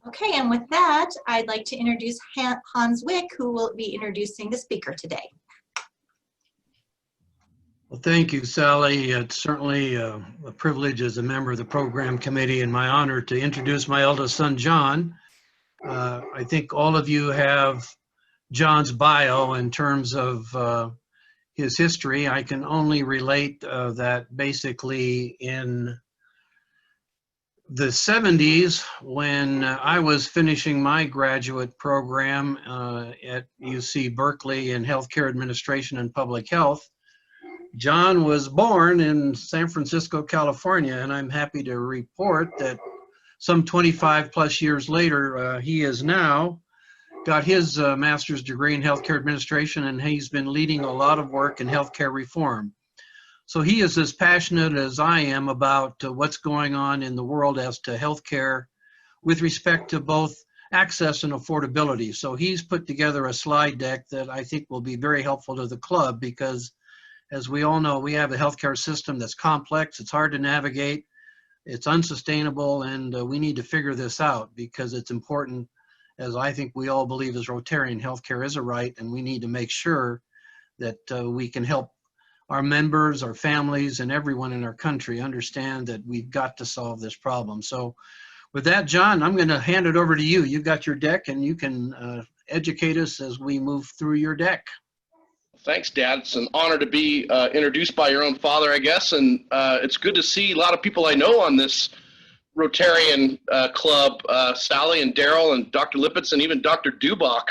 Okay, and with that, I'd like to introduce Hans Wiik, who will be introducing the speaker today. Well, thank you, Sally. It's certainly a privilege as a member of the program committee and my honor to introduce my eldest son, John. I think all of you have John's bio in terms of his history. I can only relate that basically in the 70s, when I was finishing my graduate program at UC Berkeley in healthcare administration and public health, John was born in San Francisco, California, and I'm happy to report that some 25 plus years later, he has now got his master's degree in healthcare administration, and he's been leading a lot of work in healthcare reform. So he is as passionate as I am about what's going on in the world as to healthcare with respect to both access and affordability. So he's put together a slide deck that I think will be very helpful to the club because, as we all know, we have a healthcare system that's complex, it's hard to navigate, it's unsustainable, and we need to figure this out because it's important, as I think we all believe as Rotarian, healthcare is a right, and we need to make sure that we can help our members, our families, and everyone in our country understand that we've got to solve this problem. So with that, John, I'm going to hand it over to you. You've got your deck, and you can educate us as we move through your deck. Thanks, Dad. It's an honor to be introduced by your own father, I guess, and it's good to see a lot of people I know on this Rotarian club, Sally and Daryl and Dr. Lippitz and even Dr. Dubach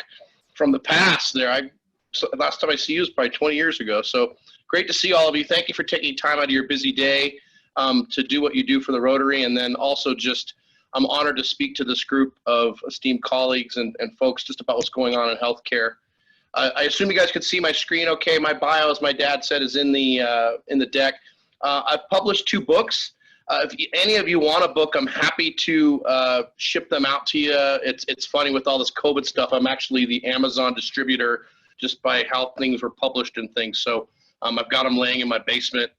from the past there. Last time I see you was probably 20 years ago, so great to see all of you. Thank you for taking time out of your busy day to do what you do for the Rotary, and then also just I'm honored to speak to this group of esteemed colleagues and folks just about what's going on in healthcare. I assume you guys could see my screen okay. My bio, as my dad said, is in the deck. I've published 2 books. If any of you want a book, I'm happy to ship them out to you. It's funny with all this COVID stuff. I'm actually the Amazon distributor just by how things were published and things. So I've got them laying in my basement,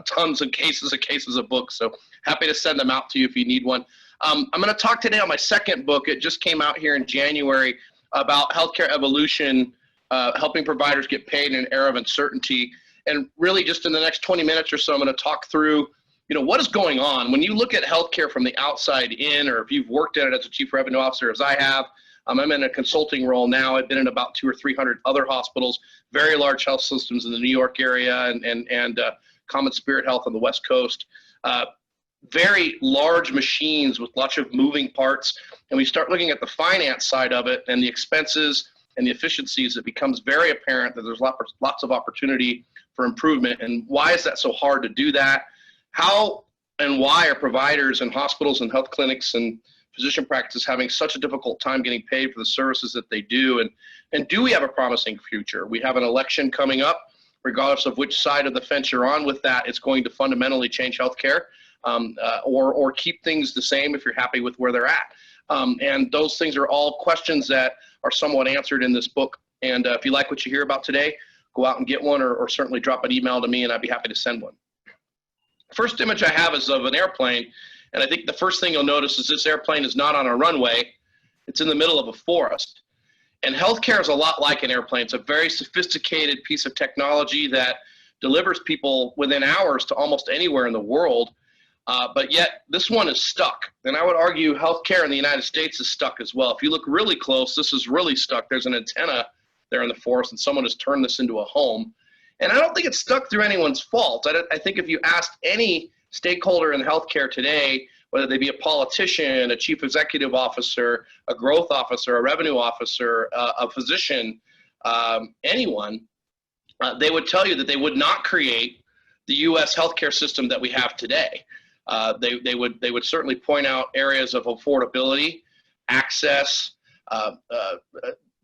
tons of cases of books. So happy to send them out to you if you need one. I'm going to talk today on my second book. It just came out here in January about healthcare evolution, helping providers get paid in an era of uncertainty. And really just in the next 20 minutes or so, I'm going to talk through, what is going on. When you look at healthcare from the outside in, or if you've worked at it as a chief revenue officer, as I have, I'm in a consulting role now. I've been in about 200 or 300 other hospitals, very large health systems in the New York area and Common Spirit Health on the West Coast. Very large machines with lots of moving parts. And we start looking at the finance side of it and the expenses and the efficiencies, it becomes very apparent that there's lots of opportunity for improvement. And why is that so hard to do that? How and why are providers and hospitals and health clinics and physician practices having such a difficult time getting paid for the services that they do? And do we have a promising future? We have an election coming up. Regardless of which side of the fence you're on with that, it's going to fundamentally change healthcare or keep things the same if you're happy with where they're at. And those things are all questions that are somewhat answered in this book. And if you like what you hear about today, go out and get one or certainly drop an email to me and I'd be happy to send one. First image I have is of an airplane. And I think the first thing you'll notice is this airplane is not on a runway. It's in the middle of a forest. And healthcare is a lot like an airplane. It's a very sophisticated piece of technology that delivers people within hours to almost anywhere in the world. But yet this one is stuck. And I would argue healthcare in the United States is stuck as well. If you look really close, this is really stuck. There's an antenna there in the forest and someone has turned this into a home. And I don't think it's stuck through anyone's fault. I think if you asked any stakeholder in healthcare today, whether they be a politician, a chief executive officer, a growth officer, a revenue officer, a physician, anyone, they would tell you that they would not create the U.S. healthcare system that we have today. They would certainly point out areas of affordability, access,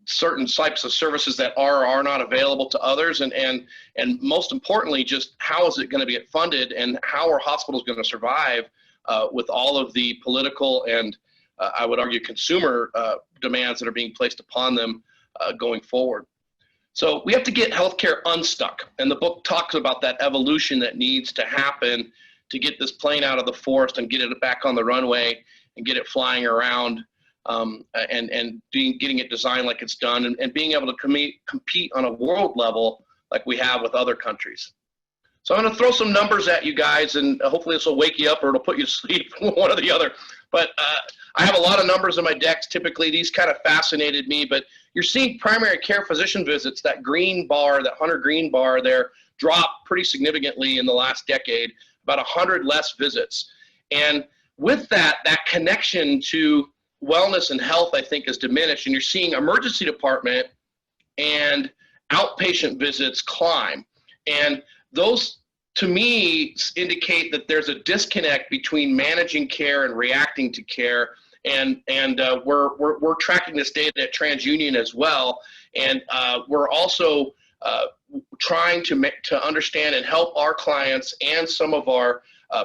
certain types of services that are or are not available to others, and most importantly, just how is it going to get funded and how are hospitals going to survive with all of the political and I would argue consumer demands that are being placed upon them going forward. So we have to get healthcare unstuck, and the book talks about that evolution that needs to happen to get this plane out of the forest and get it back on the runway and get it flying around and getting it designed like it's done, and being able to compete on a world level like we have with other countries. So I'm going to throw some numbers at you guys, and hopefully this will wake you up or it'll put you to sleep, one or the other. But I have a lot of numbers in my decks. Typically, these kind of fascinated me. But you're seeing primary care physician visits, that green bar, that hunter green bar there, drop pretty significantly in the last decade, about 100 less visits. And with that, that connection to wellness and health, I think, is diminished. And you're seeing emergency department and outpatient visits climb. And those, to me, indicate that there's a disconnect between managing care and reacting to care. And we're tracking this data at TransUnion as well. And we're also trying to understand and help our clients and some of our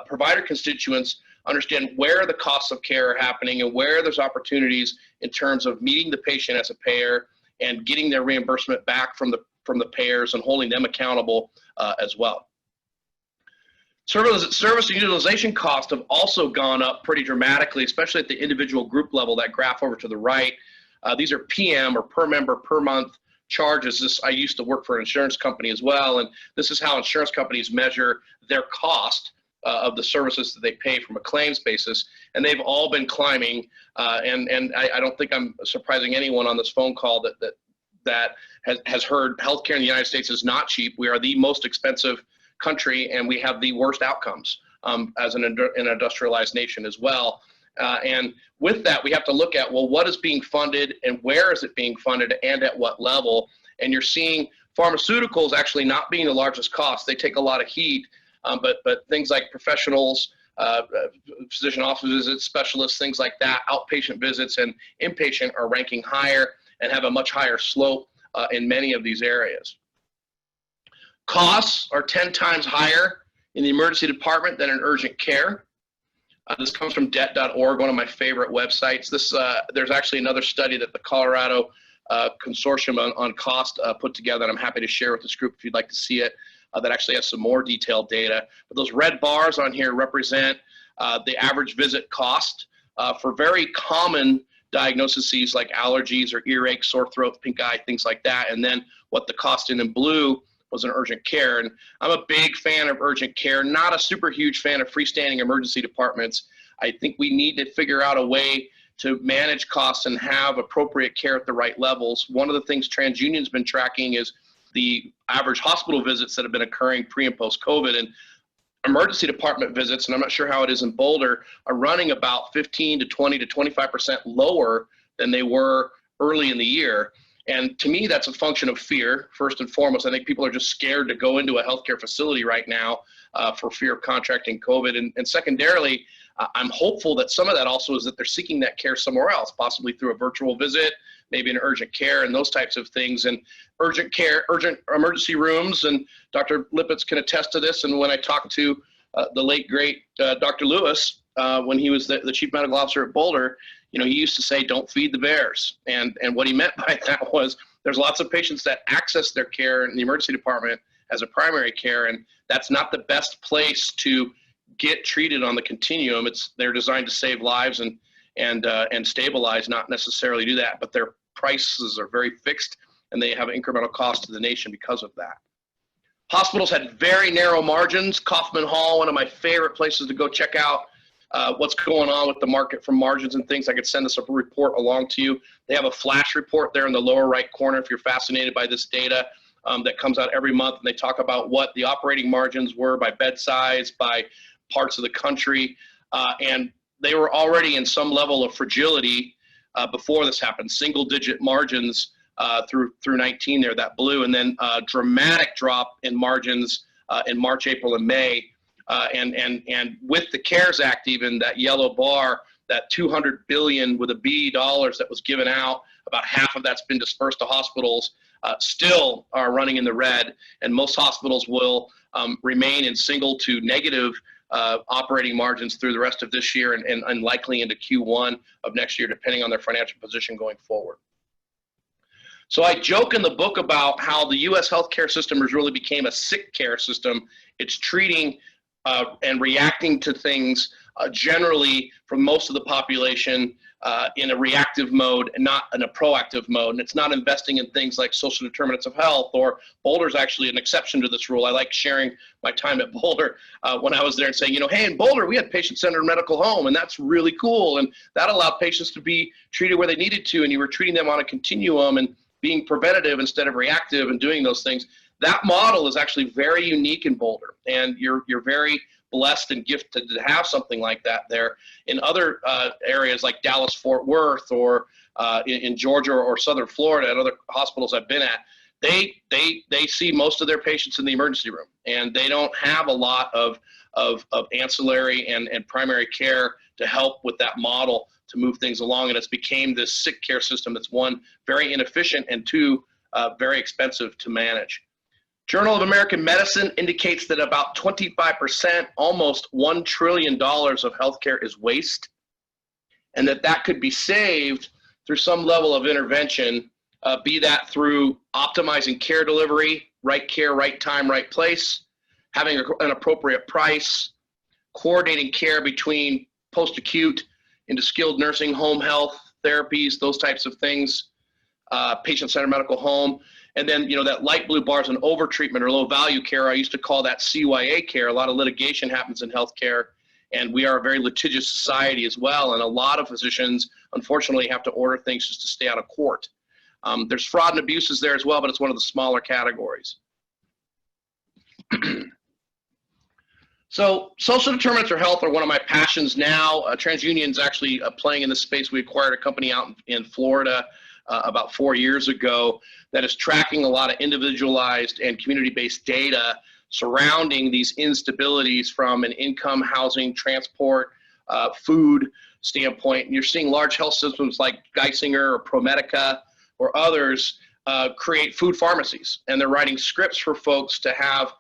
provider constituents understand where the costs of care are happening and where there's opportunities in terms of meeting the patient as a payer and getting their reimbursement back from the payers and holding them accountable as well. Service and utilization costs have also gone up pretty dramatically, especially at the individual group level, that graph over to the right. These are PM, or per member per month charges. I used to work for an insurance company as well, and this is how insurance companies measure their cost of the services that they pay from a claims basis, and they've all been climbing. And I don't think I'm surprising anyone on this phone call that has heard healthcare in the United States is not cheap. We are the most expensive country, and we have the worst outcomes as an industrialized nation as well. And with that, we have to look at, well, what is being funded and where is it being funded and at what level? And you're seeing pharmaceuticals actually not being the largest cost. They take a lot of heat, but things like professionals, physician office visits, specialists, things like that, outpatient visits and inpatient are ranking higher and have a much higher slope in many of these areas. Costs are 10 times higher in the emergency department than in urgent care. This comes from debt.org, one of my favorite websites. There's actually another study that the Colorado Consortium on Cost put together, and I'm happy to share with this group if you'd like to see it, that actually has some more detailed data. But those red bars on here represent the average visit cost for very common diagnoses like allergies or earache, sore throat, pink eye, things like that, and then what the cost in blue was in urgent care. And I'm a big fan of urgent care, not a super huge fan of freestanding emergency departments. I think we need to figure out a way to manage costs and have appropriate care at the right levels. One of the things TransUnion's been tracking is the average hospital visits that have been occurring pre and post COVID, and emergency department visits, and I'm not sure how it is in Boulder, are running about 15 to 20 to 25% lower than they were early in the year. And to me, that's a function of fear, first and foremost. I think people are just scared to go into a healthcare facility right now for fear of contracting COVID. And secondarily, I'm hopeful that some of that also is that they're seeking that care somewhere else, possibly through a virtual visit, maybe in urgent care and those types of things. And urgent care, urgent emergency rooms, and Dr. Lippitz can attest to this. And when I talked to the late, great Dr. Lewis, when he was the chief medical officer at Boulder, he used to say, don't feed the bears. And what he meant by that was there's lots of patients that access their care in the emergency department as a primary care, and that's not the best place to get treated on the continuum. They're designed to save lives and stabilize, not necessarily do that, but their prices are very fixed and they have an incremental cost to the nation because of that. Hospitals had very narrow margins. Kaufman Hall, one of my favorite places to go check out what's going on with the market for margins and things. I could send this a report along to you. They have a flash report there in the lower right corner if you're fascinated by this data that comes out every month, and they talk about what the operating margins were by bed size, by parts of the country, and they were already in some level of fragility before this happened. Single-digit margins through 19 there, that blue, and then a dramatic drop in margins in March, April, and May. And with the CARES Act, even that yellow bar, that $200 billion with a B dollars that was given out, about half of that's been dispersed to hospitals, still are running in the red, and most hospitals will remain in single to negative operating margins through the rest of this year and likely into Q1 of next year, depending on their financial position going forward. So I joke in the book about how the U.S. healthcare system has really became a sick care system. It's treating and reacting to things generally for most of the population in a reactive mode and not in a proactive mode. And it's not investing in things like social determinants of health, or Boulder's actually an exception to this rule. I like sharing my time at Boulder when I was there and saying, you know, hey, in Boulder, we had patient-centered medical home, and that's really cool. And that allowed patients to be treated where they needed to, and you were treating them on a continuum and being preventative instead of reactive and doing those things. That model is actually very unique in Boulder, and you're very blessed and gifted to have something like that there. In other areas like Dallas, Fort Worth, or in Georgia or Southern Florida, and other hospitals I've been at, they see most of their patients in the emergency room, and they don't have a lot of ancillary and primary care to help with that model to move things along. And it's became this sick care system that's, one, very inefficient, and two, very expensive to manage. Journal of American Medicine indicates that about 25%, almost $1 trillion of healthcare is waste, and that could be saved through some level of intervention, be that through optimizing care delivery, right care, right time, right place, having an appropriate price, coordinating care between post-acute into skilled nursing, home health therapies, those types of things, patient-centered medical home. And then, you know, that light blue bar is an overtreatment or low value care. I used to call that CYA care. A lot of litigation happens in healthcare, and we are a very litigious society as well. And a lot of physicians, unfortunately, have to order things just to stay out of court. There's fraud and abuses there as well, but it's one of the smaller categories. So social determinants of health are one of my passions now. TransUnion's actually playing in this space. We acquired a company out in Florida about 4 years ago that is tracking a lot of individualized and community-based data surrounding these instabilities from an income, housing, transport, food standpoint. And you're seeing large health systems like Geisinger or ProMedica or others create food pharmacies, and they're writing scripts for folks to have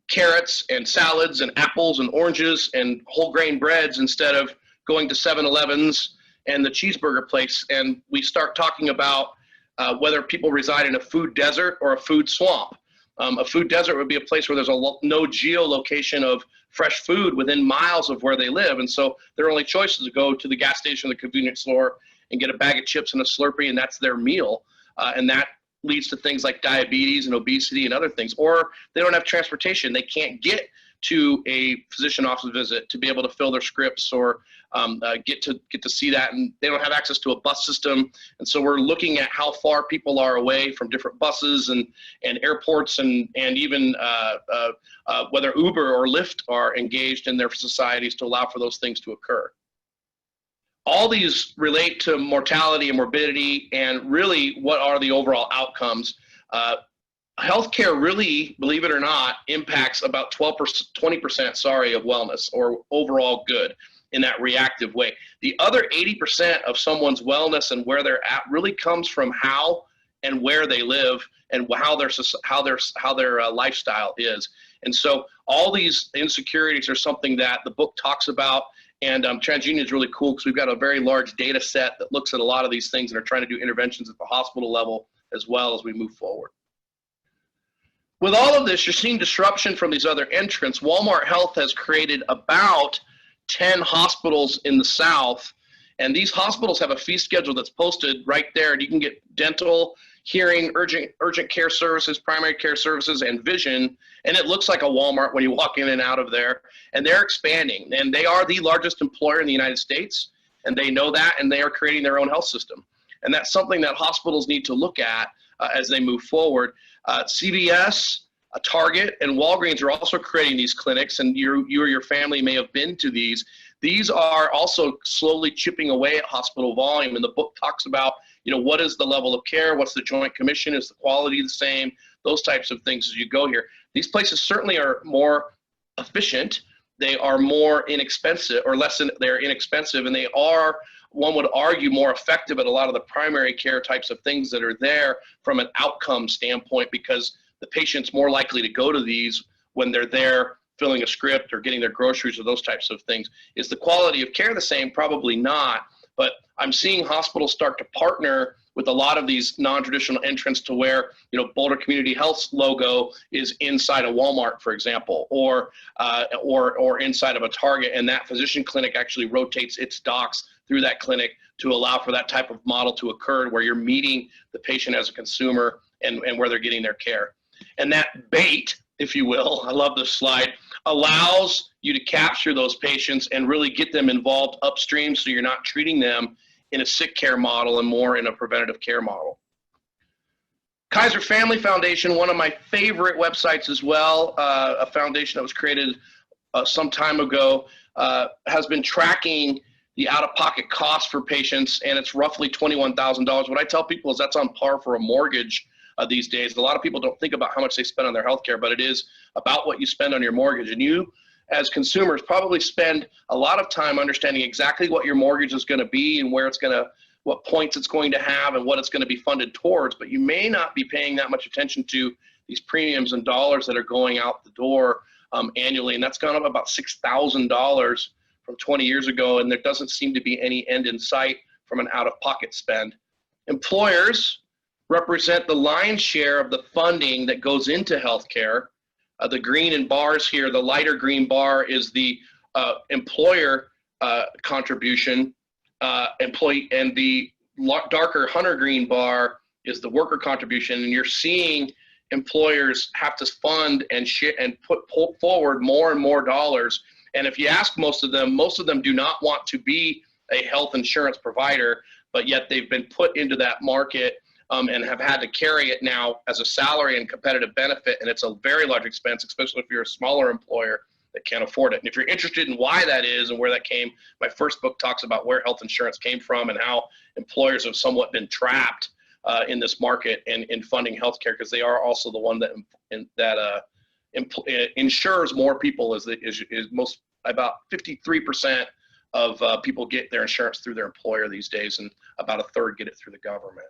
carrots and salads and apples and oranges and whole grain breads instead of going to 7-Elevens and the cheeseburger place. And we start talking about whether people reside in a food desert or a food swamp. A food desert would be a place where there's no geolocation of fresh food within miles of where they live. And so their only choice is to go to the gas station or the convenience store and get a bag of chips and a Slurpee, and that's their meal. And that leads to things like diabetes and obesity and other things. Or they don't have transportation. They can't get to a physician office visit to be able to fill their scripts or get to see that, and they don't have access to a bus system. And so we're looking at how far people are away from different buses and airports and even whether Uber or Lyft are engaged in their societies to allow for those things to occur. All these relate to mortality and morbidity, and really what are the overall outcomes. Healthcare really, believe it or not, impacts about 20% of wellness or overall good in that reactive way. The other 80% of someone's wellness and where they're at really comes from how and where they live and how their lifestyle is. And so all these insecurities are something that the book talks about. And TransUnion is really cool because we've got a very large data set that looks at a lot of these things and are trying to do interventions at the hospital level as well as we move forward. With all of this, you're seeing disruption from these other entrants. Walmart Health has created about 10 hospitals in the South, and these hospitals have a fee schedule that's posted right there. And you can get dental, hearing, urgent care services, primary care services, and vision, and it looks like a Walmart when you walk in and out of there. And they're expanding, and they are the largest employer in the United States, and they know that, and they are creating their own health system. And that's something that hospitals need to look at as they move forward. CVS, Target, and Walgreens are also creating these clinics, and you or your family may have been to these. These are also slowly chipping away at hospital volume, and the book talks about, what is the level of care, what's the Joint Commission, is the quality the same, those types of things as you go here. These places certainly are more efficient, they are more inexpensive, or they're inexpensive, and they are, one would argue, more effective at a lot of the primary care types of things that are there from an outcome standpoint, because the patient's more likely to go to these when they're there filling a script or getting their groceries or those types of things. Is the quality of care the same? Probably not, but I'm seeing hospitals start to partner with a lot of these non-traditional entrants to where, you know, Boulder Community Health's logo is inside a Walmart, for example, or inside of a Target, and that physician clinic actually rotates its docs through that clinic to allow for that type of model to occur where you're meeting the patient as a consumer and where they're getting their care. And that bait, if you will, I love this slide, allows you to capture those patients and really get them involved upstream so you're not treating them in a sick care model and more in a preventative care model. Kaiser Family Foundation, one of my favorite websites as well, a foundation that was created some time ago, has been tracking the out-of-pocket costs for patients, and it's roughly $21,000. What I tell people is that's on par for a mortgage these days. A lot of people don't think about how much they spend on their healthcare, but it is about what you spend on your mortgage. And you, as consumers, probably spend a lot of time understanding exactly what your mortgage is going to be and where it's going to, what points it's going to have and what it's going to be funded towards, but you may not be paying that much attention to these premiums and dollars that are going out the door annually. And that's gone up about $6,000 from 20 years ago, and there doesn't seem to be any end in sight from an out-of-pocket spend. Employers represent the lion's share of the funding that goes into healthcare. The green in bars here, the lighter green bar is the employer contribution, employee, and the darker hunter green bar is the worker contribution. And you're seeing employers have to fund and put forward more and more dollars. And if you ask most of them do not want to be a health insurance provider, but yet they've been put into that market and have had to carry it now as a salary and competitive benefit. And it's a very large expense, especially if you're a smaller employer that can't afford it. And if you're interested in why that is and where that came, my first book talks about where health insurance came from and how employers have somewhat been trapped in this market and in funding healthcare, because they are also the one that insures more people. Is most, about 53% of people get their insurance through their employer these days, and about a third get it through the government.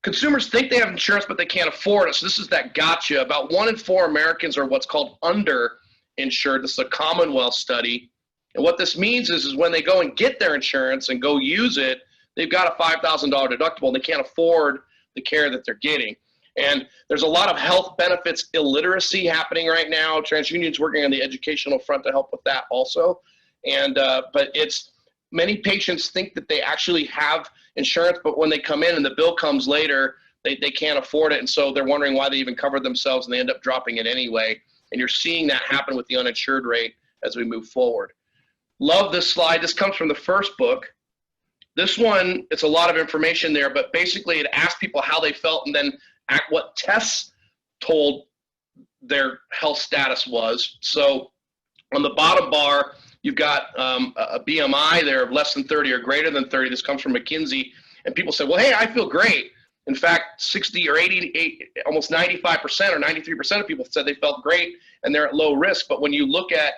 Consumers think they have insurance, but they can't afford it. So this is that gotcha. About 1 in 4 Americans are what's called underinsured. This is a Commonwealth study. And what this means is when they go and get their insurance and go use it, they've got a $5,000 deductible and they can't afford the care that they're getting. And there's a lot of health benefits illiteracy happening right now. TransUnion's working on the educational front to help with that also. And but it's, many patients think that they actually have insurance, but when they come in and the bill comes later, they can't afford it. And so they're wondering why they even covered themselves, and they end up dropping it anyway. And you're seeing that happen with the uninsured rate as we move forward. Love this slide. This comes from the first book. This one, it's a lot of information there, but basically it asked people how they felt and then what tests told their health status was. So on the bottom bar, you've got a BMI there of less than 30 or greater than 30. This comes from McKinsey. And people say, well, hey, I feel great. In fact, 60 or 80, almost 95% or 93% of people said they felt great and they're at low risk. But when you look at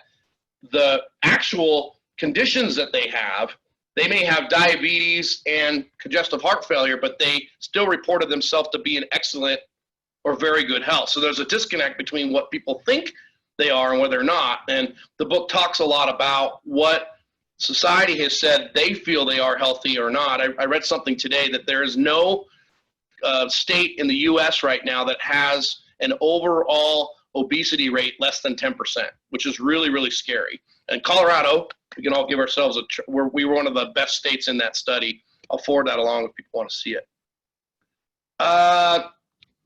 the actual conditions that they have, they may have diabetes and congestive heart failure, but they still reported themselves to be in excellent or very good health. So there's a disconnect between what people think they are and whether they're not. And the book talks a lot about what society has said they feel they are healthy or not. I read something today that there is no state in the US right now that has an overall obesity rate less than 10%, which is really, really scary. And Colorado, we can all give ourselves we were one of the best states in that study. I'll forward that along if people want to see it.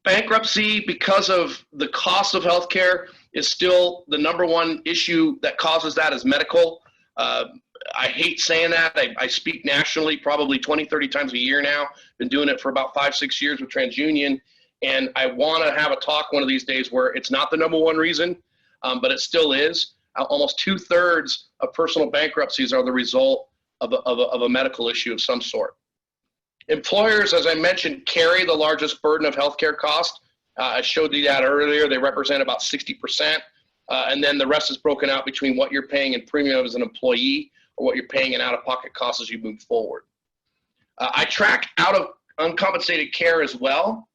Bankruptcy, because of the cost of healthcare, is still the #1 issue that causes that is medical. I hate saying that. I speak nationally probably 20, 30 times a year now. Been doing it for about 5, 6 years with TransUnion. And I want to have a talk one of these days where it's not the #1 reason, but it still is. Almost 2/3 of personal bankruptcies are the result of a medical issue of some sort. Employers, as I mentioned, carry the largest burden of healthcare costs. I showed you that earlier. They represent about 60%. And then the rest is broken out between what you're paying in premium as an employee or what you're paying in out-of-pocket costs as you move forward. I track out of uncompensated care as well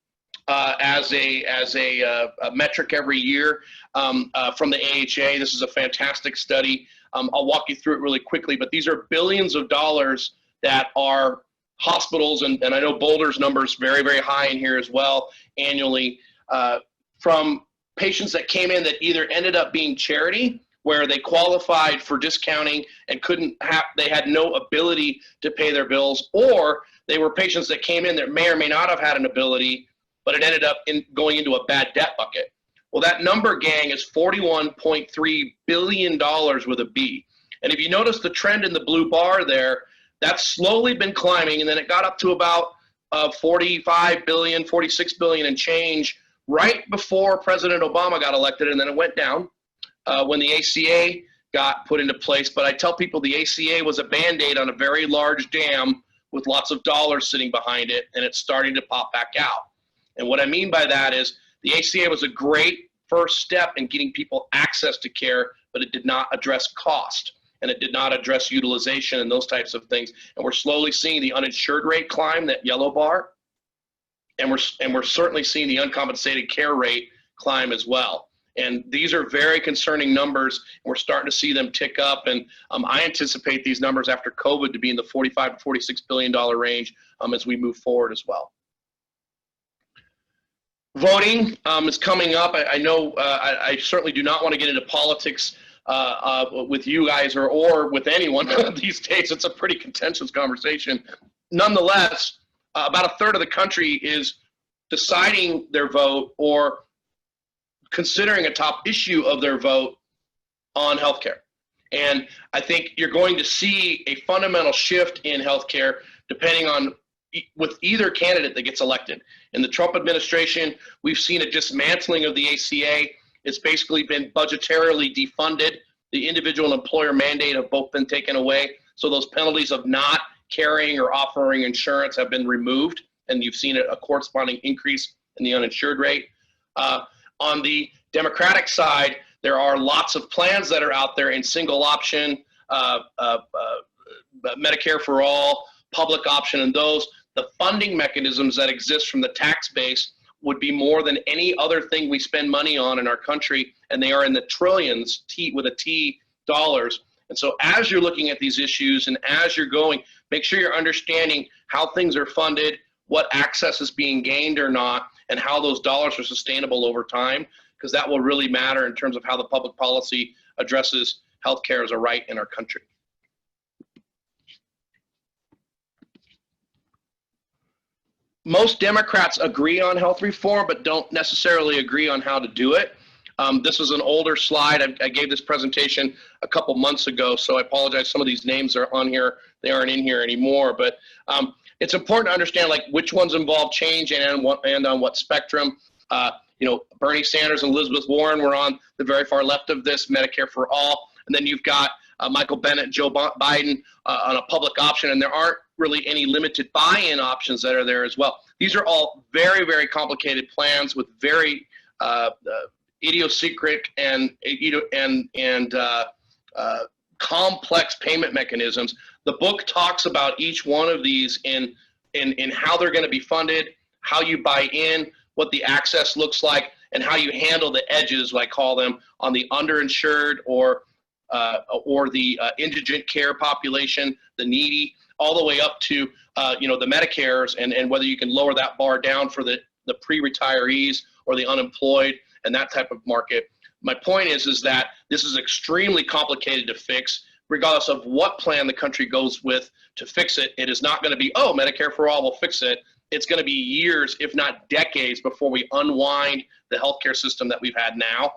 as a metric every year from the AHA. This is a fantastic study. I'll walk you through it really quickly, but these are billions of dollars that are hospitals, and I know Boulder's numbers very, very high in here as well annually, from patients that came in that either ended up being charity, where they qualified for discounting and they had no ability to pay their bills, or they were patients that came in that may or may not have had an ability, but it ended up going into a bad debt bucket. Well, that number, gang, is $41.3 billion with a B. And if you notice the trend in the blue bar there, that's slowly been climbing, and then it got up to about 45 billion, 46 billion and change right before President Obama got elected, and then it went down when the ACA got put into place. But I tell people the ACA was a Band-Aid on a very large dam with lots of dollars sitting behind it, and it's starting to pop back out. And what I mean by that is the ACA was a great first step in getting people access to care, but it did not address cost, and it did not address utilization and those types of things. And we're slowly seeing the uninsured rate climb, that yellow bar, and we're certainly seeing the uncompensated care rate climb as well. And these are very concerning numbers. We're starting to see them tick up, and I anticipate these numbers after COVID to be in the $45 to $46 billion range as we move forward as well. Voting is coming up. I know I certainly do not want to get into politics with you guys or with anyone these days. It's a pretty contentious conversation. Nonetheless, about a third of the country is deciding their vote or considering a top issue of their vote on healthcare. And I think you're going to see a fundamental shift in healthcare depending on with either candidate that gets elected. In the Trump administration, we've seen a dismantling of the ACA. It's basically been budgetarily defunded. The individual employer mandate have both been taken away. So those penalties of not carrying or offering insurance have been removed, and you've seen a corresponding increase in the uninsured rate. On the Democratic side, there are lots of plans that are out there in single option, Medicare for all, public option, and those. The funding mechanisms that exist from the tax base would be more than any other thing we spend money on in our country, and they are in the trillions, with a T, dollars. And so as you're looking at these issues and as you're going, make sure you're understanding how things are funded, what access is being gained or not, and how those dollars are sustainable over time, because that will really matter in terms of how the public policy addresses healthcare as a right in our country. Most Democrats agree on health reform, but don't necessarily agree on how to do it. This is an older slide. I gave this presentation a couple months ago, so I apologize. Some of these names are on here. They aren't in here anymore, but it's important to understand like which ones involve change and on what spectrum. You know, Bernie Sanders and Elizabeth Warren were on the very far left of this, Medicare for all. And then you've got Michael Bennet and Joe Biden on a public option, and there aren't really any limited buy-in options that are there as well. These are all very, very complicated plans with very idiosyncratic and complex payment mechanisms. The book talks about each one of these in how they're going to be funded, how you buy in, what the access looks like, and how you handle the edges, I call them, on the underinsured or the indigent care population, the needy, all the way up to the Medicares, and whether you can lower that bar down for the pre-retirees or the unemployed and that type of market. My point is that this is extremely complicated to fix, regardless of what plan the country goes with to fix it. It is not going to be, oh, Medicare for all will fix it. It's going to be years, if not decades, before we unwind the healthcare system that we've had now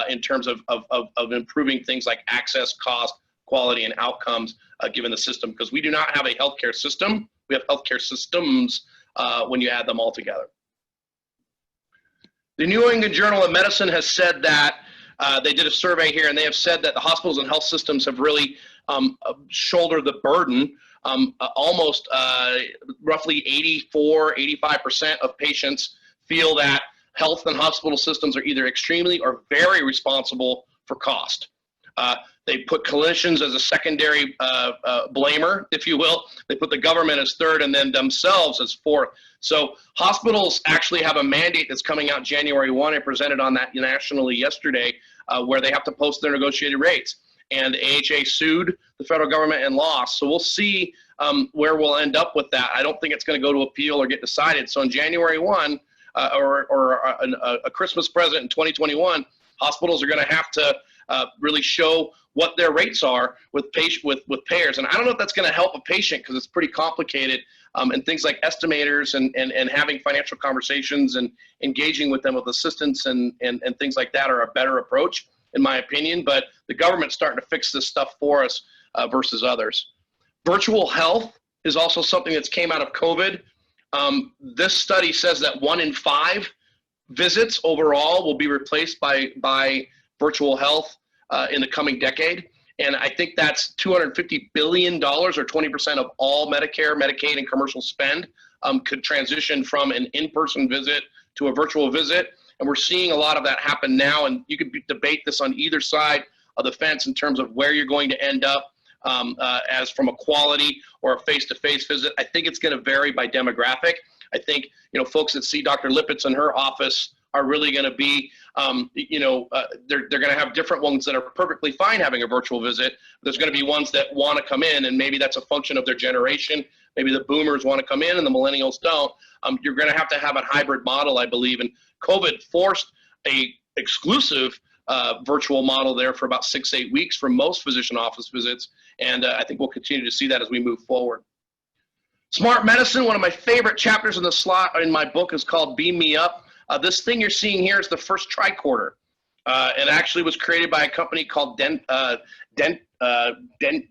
in terms of improving things like access, cost, quality, and outcomes given the system. Because we do not have a healthcare system. We have healthcare systems when you add them all together. The New England Journal of Medicine has said that, they did a survey here, and they have said that the hospitals and health systems have really shouldered the burden. Almost roughly 85% of patients feel that health and hospital systems are either extremely or very responsible for cost. They put clinicians as a secondary blamer, if you will. They put the government as third and then themselves as fourth. So hospitals actually have a mandate that's coming out January 1. I presented on that nationally yesterday, where they have to post their negotiated rates. and AHA sued the federal government and lost. So we'll see where we'll end up with that. I don't think it's going to go to appeal or get decided. So on January 1, or a Christmas present in 2021, hospitals are going to have to really show what their rates are with payers. And I don't know if that's going to help a patient because it's pretty complicated. And things like estimators and having financial conversations and engaging with them with assistance and things like that are a better approach, in my opinion. But the government's starting to fix this stuff for us versus others. Virtual health is also something that's came out of COVID. This study says that 1 in 5 visits overall will be replaced by virtual health in the coming decade. And I think that's $250 billion, or 20% of all Medicare, Medicaid, and commercial spend could transition from an in-person visit to a virtual visit. And we're seeing a lot of that happen now. And you could debate this on either side of the fence in terms of where you're going to end up as from a quality or a face-to-face visit. I think it's going to vary by demographic. I think, folks that see Dr. Lipitz in her office are really going to be, they're going to have different ones that are perfectly fine having a virtual visit. There's going to be ones that want to come in, and maybe that's a function of their generation. Maybe the boomers want to come in and the millennials don't. You're going to have a hybrid model, I believe. And COVID forced a exclusive virtual model there for about 6-8 weeks for most physician office visits. And I think we'll continue to see that as we move forward. Smart medicine, one of my favorite chapters in the slot in my book is called Beam Me Up. This thing you're seeing here is the first tricorder. It actually was created by a company called Ngenix,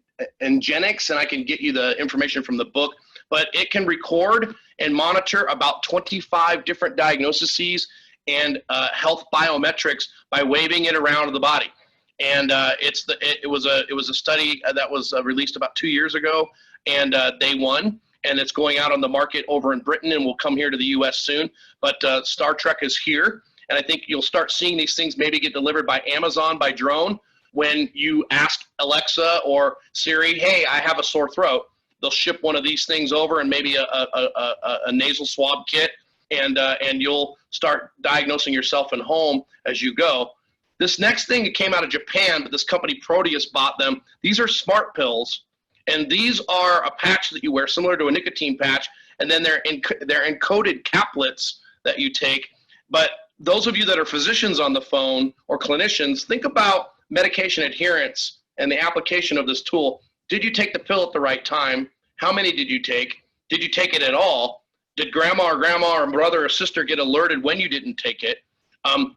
and I can get you the information from the book. But it can record and monitor about 25 different diagnoses and health biometrics by waving it around the body. And it was a study that was released about 2 years ago, and they won. And it's going out on the market over in Britain and will come here to the US soon. But Star Trek is here. And I think you'll start seeing these things maybe get delivered by Amazon by drone. When you ask Alexa or Siri, hey, I have a sore throat, they'll ship one of these things over and maybe a nasal swab kit. And you'll start diagnosing yourself in home as you go. This next thing, it came out of Japan, but this company Proteus bought them. These are smart pills. And these are a patch that you wear, similar to a nicotine patch, and then they're encoded caplets that you take. But those of you that are physicians on the phone or clinicians, think about medication adherence and the application of this tool. Did you take the pill at the right time? How many did you take? Did you take it at all? Did grandma or brother or sister get alerted when you didn't take it?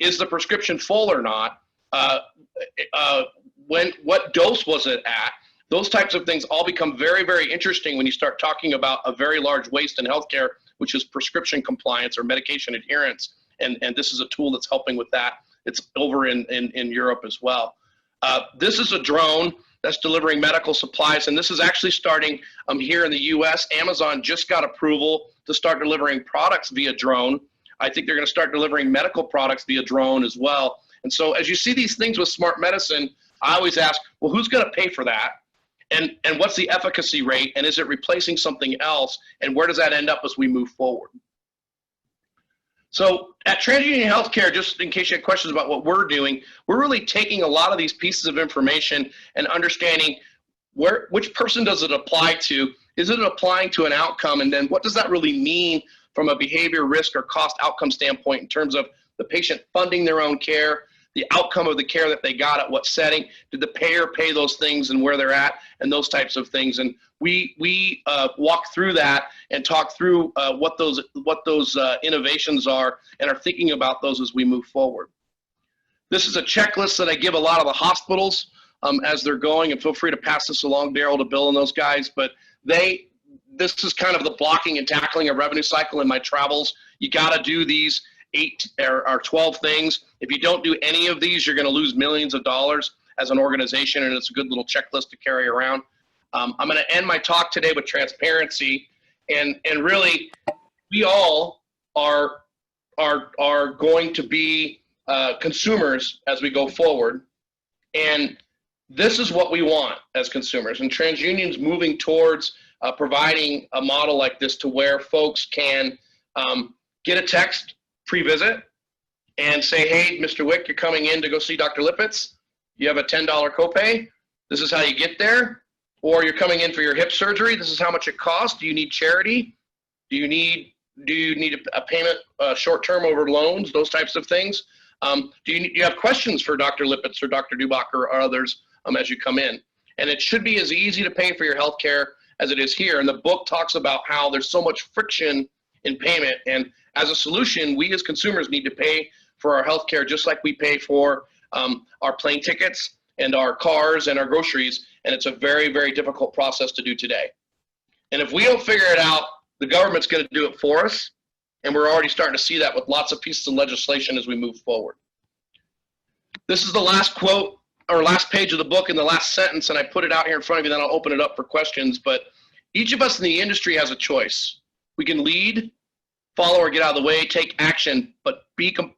Is the prescription full or not? What dose was it at? Those types of things all become very, very interesting when you start talking about a very large waste in healthcare, which is prescription compliance or medication adherence. And this is a tool that's helping with that. It's over in Europe as well. This is a drone that's delivering medical supplies, and this is actually starting here in the US. Amazon just got approval to start delivering products via drone. I think they're going to start delivering medical products via drone as well. And so as you see these things with smart medicine, I always ask, well, who's going to pay for that? And what's the efficacy rate, and is it replacing something else, and where does that end up as we move forward? So at TransUnion Healthcare, just in case you have questions about what we're doing, we're really taking a lot of these pieces of information and understanding which person does it apply to, is it applying to an outcome, and then what does that really mean from a behavior, risk, or cost outcome standpoint in terms of the patient funding their own care, the outcome of the care that they got at what setting, did the payer pay those things and where they're at, and those types of things. And we walk through that and talk through what those innovations are and are thinking about those as we move forward. This is a checklist that I give a lot of the hospitals as they're going, and feel free to pass this along, Daryl, to Bill and those guys. But this is kind of the blocking and tackling a revenue cycle in my travels. You got to do these 8 or 12 things. If you don't do any of these, you're going to lose millions of dollars as an organization, and it's a good little checklist to carry around. I'm going to end my talk today with transparency, and really, we all are going to be consumers as we go forward, and this is what we want as consumers. And TransUnion's moving towards providing a model like this to where folks can get a text pre-visit and say, hey, Mr. Wiik, you're coming in to go see Dr. Lipitz. You have a $10 copay. This is how you get there. Or you're coming in for your hip surgery. This is how much it costs. Do you need charity? Do you need a payment short-term over loans? Those types of things. Do you have questions for Dr. Lippitz or Dr. Dubacher or others as you come in? And it should be as easy to pay for your health care as it is here. And the book talks about how there's so much friction in payment. And as a solution, we as consumers need to pay for our health care just like we pay for our plane tickets and our cars and our groceries. And it's a very, very difficult process to do today. And if we don't figure it out, the government's going to do it for us. And we're already starting to see that with lots of pieces of legislation as we move forward. This is the last quote or last page of the book in the last sentence, and I put it out here in front of you, then I'll open it up for questions. But each of us in the industry has a choice. We can lead, follow, or get out of the way, take action, but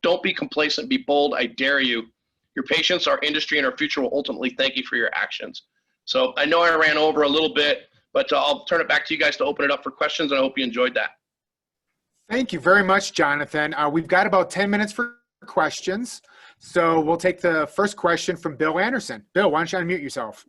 don't be complacent, be bold, I dare you. Your patients, our industry, and our future will ultimately thank you for your actions. So I know I ran over a little bit, but I'll turn it back to you guys to open it up for questions, and I hope you enjoyed that. Thank you very much, Jonathan. We've got about 10 minutes for questions. So we'll take the first question from Bill Anderson. Bill, why don't you unmute yourself?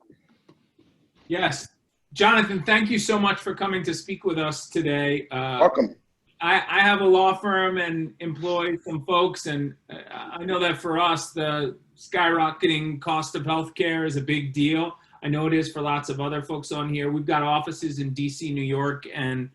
Yes. Jonathan, thank you so much for coming to speak with us today. Welcome. I have a law firm and employ some folks, and I know that for us, the skyrocketing cost of healthcare is a big deal. I know it is for lots of other folks on here. We've got offices in DC, New York, and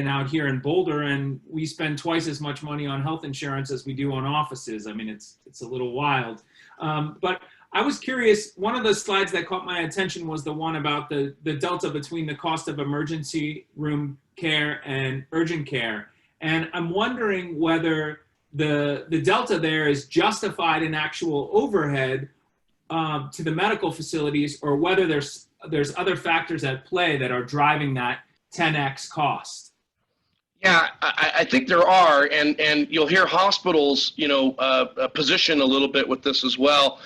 out here in Boulder, and we spend twice as much money on health insurance as we do on offices. I mean, it's a little wild. But I was curious, one of the slides that caught my attention was the one about the delta between the cost of emergency room care and urgent care. And I'm wondering whether the delta there is justified in actual overhead to the medical facilities, or whether there's other factors at play that are driving that 10x cost. Yeah, I think there are, and you'll hear hospitals, position a little bit with this as well.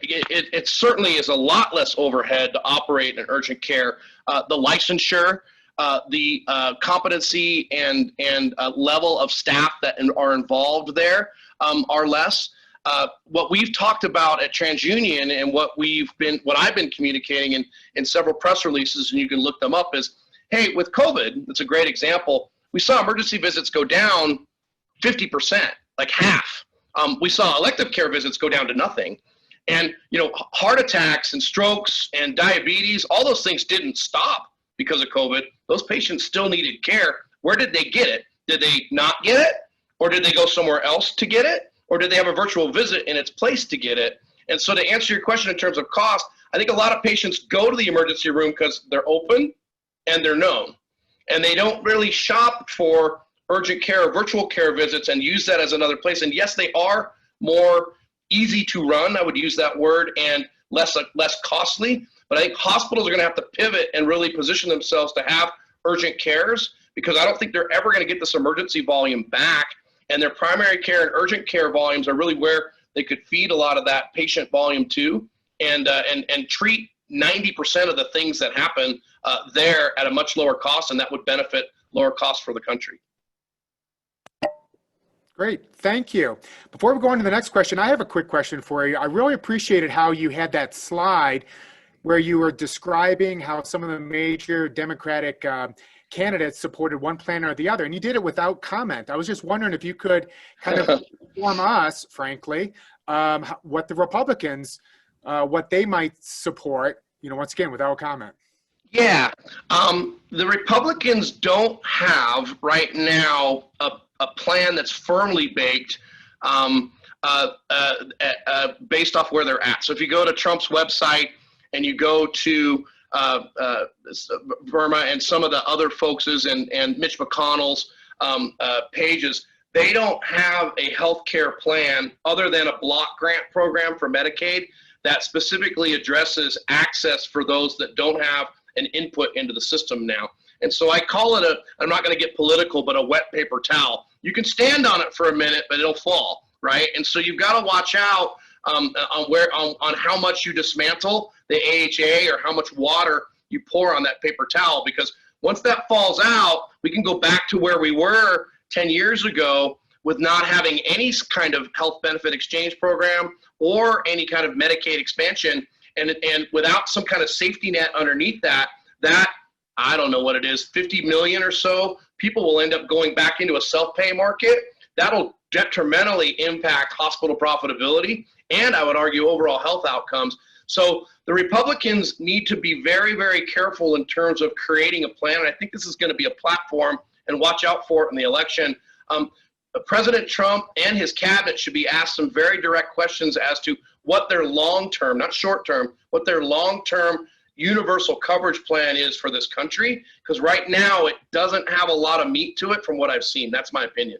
It certainly is a lot less overhead to operate in urgent care. The licensure, the competency and level of staff that are involved there are less. What we've talked about at TransUnion and what I've been communicating in several press releases, and you can look them up, is, hey, with COVID, it's a great example. We saw emergency visits go down 50%, like half. We saw elective care visits go down to nothing. And, heart attacks and strokes and diabetes, all those things didn't stop because of COVID. Those patients still needed care. Where did they get it? Did they not get it? Or did they go somewhere else to get it? Or did they have a virtual visit in its place to get it? And so to answer your question in terms of cost, I think a lot of patients go to the emergency room because they're open and they're known. And they don't really shop for urgent care or virtual care visits and use that as another place. And yes, they are more easy to run, I would use that word, and less costly. But I think hospitals are going to have to pivot and really position themselves to have urgent cares, because I don't think they're ever going to get this emergency volume back. And their primary care and urgent care volumes are really where they could feed a lot of that patient volume to, and treat 90% of the things that happen there at a much lower cost, and that would benefit lower costs for the country. Great, thank you. Before we go on to the next question, I have a quick question for you. I really appreciated how you had that slide where you were describing how some of the major Democratic candidates supported one plan or the other, and you did it without comment. I was just wondering if you could kind of inform us, frankly, what the Republicans, what they might support, once again, without comment. Yeah, the Republicans don't have right now a plan that's firmly baked based off where they're at. So if you go to Trump's website and you go to Verma and some of the other folks' and Mitch McConnell's pages, they don't have a health care plan other than a block grant program for Medicaid that specifically addresses access for those that don't have an input into the system now. And so I call it I'm not going to get political, but a wet paper towel. You can stand on it for a minute, but it'll fall, right? And so you've got to watch out on how much you dismantle the AHA or how much water you pour on that paper towel, because once that falls out, we can go back to where we were 10 years ago with not having any kind of health benefit exchange program or any kind of Medicaid expansion. And without some kind of safety net underneath that, I don't know what it is, 50 million or so people will end up going back into a self-pay market. That'll detrimentally impact hospital profitability and, I would argue, overall health outcomes. So the Republicans need to be very, very careful in terms of creating a plan. And I think this is going to be a platform, and watch out for it in the election. President Trump and his cabinet should be asked some very direct questions as to what their long-term, not short-term, what their long-term universal coverage plan is for this country. Because right now it doesn't have a lot of meat to it from what I've seen. That's my opinion.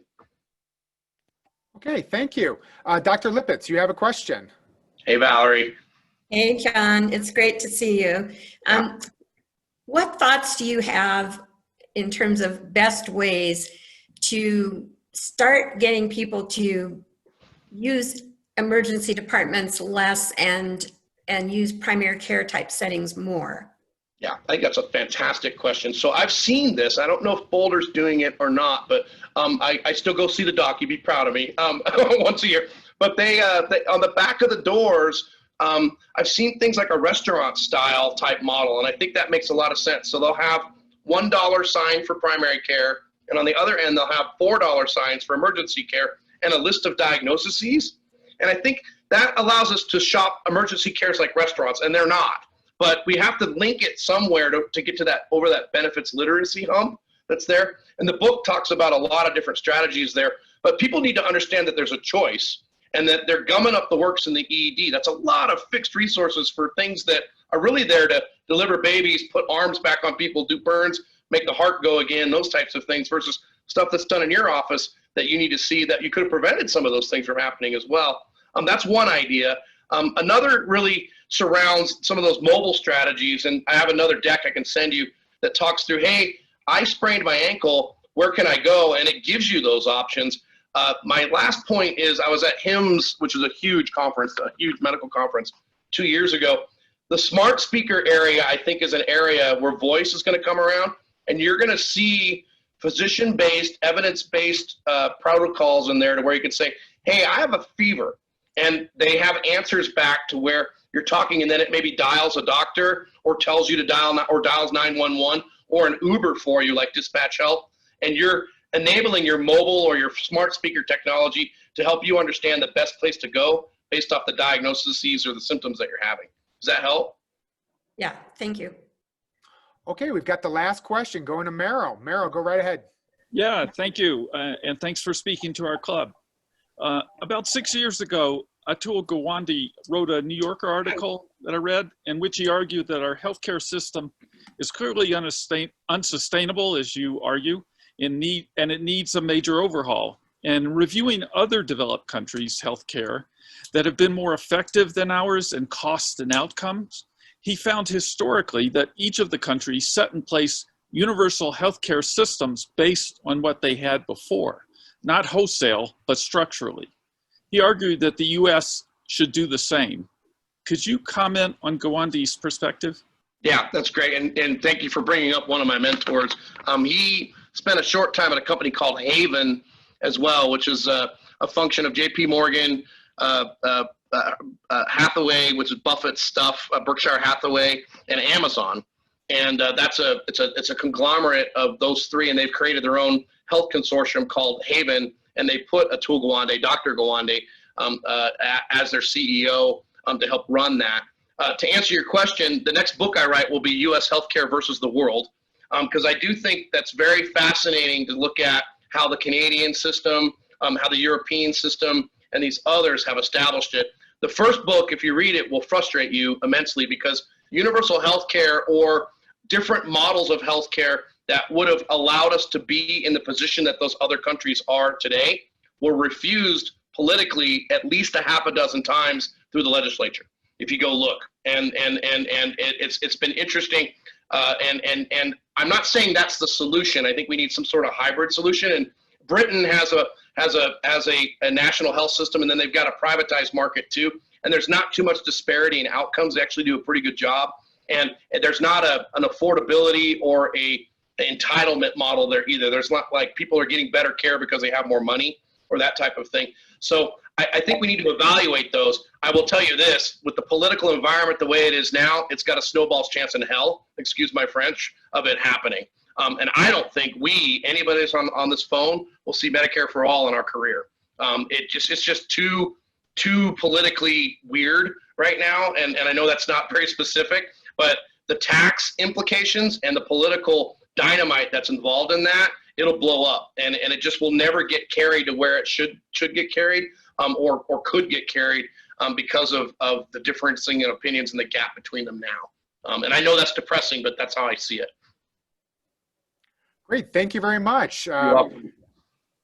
Okay, thank you. Dr. Lippitz, you have a question. Hey, Valerie. Hey, John, it's great to see you. What thoughts do you have in terms of best ways to start getting people to use emergency departments less and use primary care type settings more? Yeah, I think that's a fantastic question. So I've seen this. I don't know if Boulder's doing it or not, but I still go see the doc. You'd be proud of me once a year. But they on the back of the doors, I've seen things like a restaurant style type model, and I think that makes a lot of sense. So they'll have $1 sign for primary care, and on the other end, they'll have $4 signs for emergency care and a list of diagnoses. And I think that allows us to shop emergency cares like restaurants, and they're not. But we have to link it somewhere to get to that, over that benefits literacy hump that's there. And the book talks about a lot of different strategies there, but people need to understand that there's a choice and that they're gumming up the works in the EED. That's a lot of fixed resources for things that are really there to deliver babies, put arms back on people, do burns, make the heart go again, those types of things, versus stuff that's done in your office that you need to see that you could have prevented some of those things from happening as well. That's one idea. Another really surrounds some of those mobile strategies, and I have another deck I can send you that talks through, hey, I sprained my ankle, where can I go? And it gives you those options. My last point is I was at HIMSS, which is a huge conference, a huge medical conference 2 years ago. The smart speaker area, I think, is an area where voice is going to come around, and you're going to see physician-based, evidence-based protocols in there to where you can say, hey, I have a fever. And they have answers back to where you're talking, and then it maybe dials a doctor or tells you to dial, or dials 911 or an Uber for you, like Dispatch Health. And you're enabling your mobile or your smart speaker technology to help you understand the best place to go based off the diagnoses or the symptoms that you're having. Does that help? Yeah, thank you. Okay, we've got the last question going to Meryl. Meryl, go right ahead. Yeah, thank you. And thanks for speaking to our club. About 6 years ago, Atul Gawande wrote a New Yorker article that I read in which he argued that our healthcare system is clearly unsustainable, as you argue, and it needs a major overhaul. And reviewing other developed countries' healthcare that have been more effective than ours in cost and outcomes, he found historically that each of the countries set in place universal healthcare systems based on what they had before, not wholesale, but structurally. He argued that the US should do the same. Could you comment on Gawande's perspective? Yeah, that's great. And thank you for bringing up one of my mentors. He spent a short time at a company called Haven as well, which is a function of JP Morgan, Hathaway, which is Buffett's stuff, Berkshire Hathaway, and Amazon. And it's a conglomerate of those three, and they've created their own health consortium called Haven, and they put Atul Gawande, Dr. Gawande, as their CEO to help run that. To answer your question, the next book I write will be U.S. Healthcare versus the World, because I do think that's very fascinating to look at how the Canadian system, how the European system, and these others have established it. The first book, if you read it, will frustrate you immensely because universal healthcare or different models of healthcare that would have allowed us to be in the position that those other countries are today were refused politically at least a half a dozen times through the legislature, if you go look. And it's been interesting. And I'm not saying that's the solution. I think we need some sort of hybrid solution. And Britain has a national health system, and then they've got a privatized market too. And there's not too much disparity in outcomes. They actually do a pretty good job. And there's not an affordability or a entitlement model there either. There's not like people are getting better care because they have more money or that type of thing. So I think we need to evaluate those. I will tell you this, with the political environment the way it is now, it's got a snowball's chance in hell, excuse my French, of it happening. And I don't think anybody that's on this phone, will see Medicare for all in our career. It's just too politically weird right now. And I know that's not very specific, but the tax implications and the political dynamite that's involved in that, it'll blow up, and it just will never get carried to where it should get carried, or could get carried, because of the differencing in opinions and the gap between them now. And I know that's depressing, but that's how I see it. Great, thank you very much. You're welcome.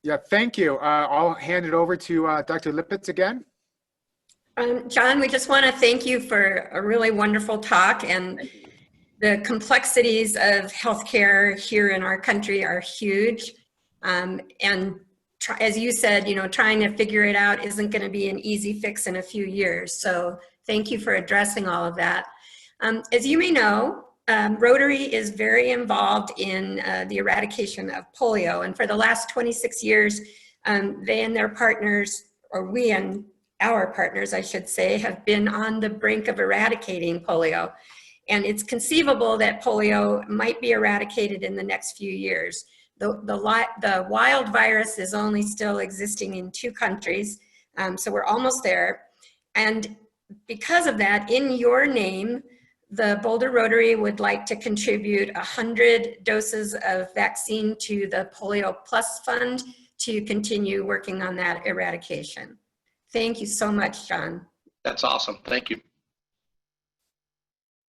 Yeah, thank you. I'll hand it over to Dr. Lippitz again. John, we just want to thank you for a really wonderful talk, and the complexities of healthcare here in our country are huge. And as you said, trying to figure it out isn't going to be an easy fix in a few years. So thank you for addressing all of that. As you may know, Rotary is very involved in the eradication of polio. And for the last 26 years, they and their partners, or we and our partners, I should say, have been on the brink of eradicating polio. And it's conceivable that polio might be eradicated in the next few years. The wild virus is only still existing in 2 countries, so we're almost there. And because of that, in your name, the Boulder Rotary would like to contribute 100 doses of vaccine to the Polio Plus Fund to continue working on that eradication. Thank you so much, John. That's awesome. Thank you.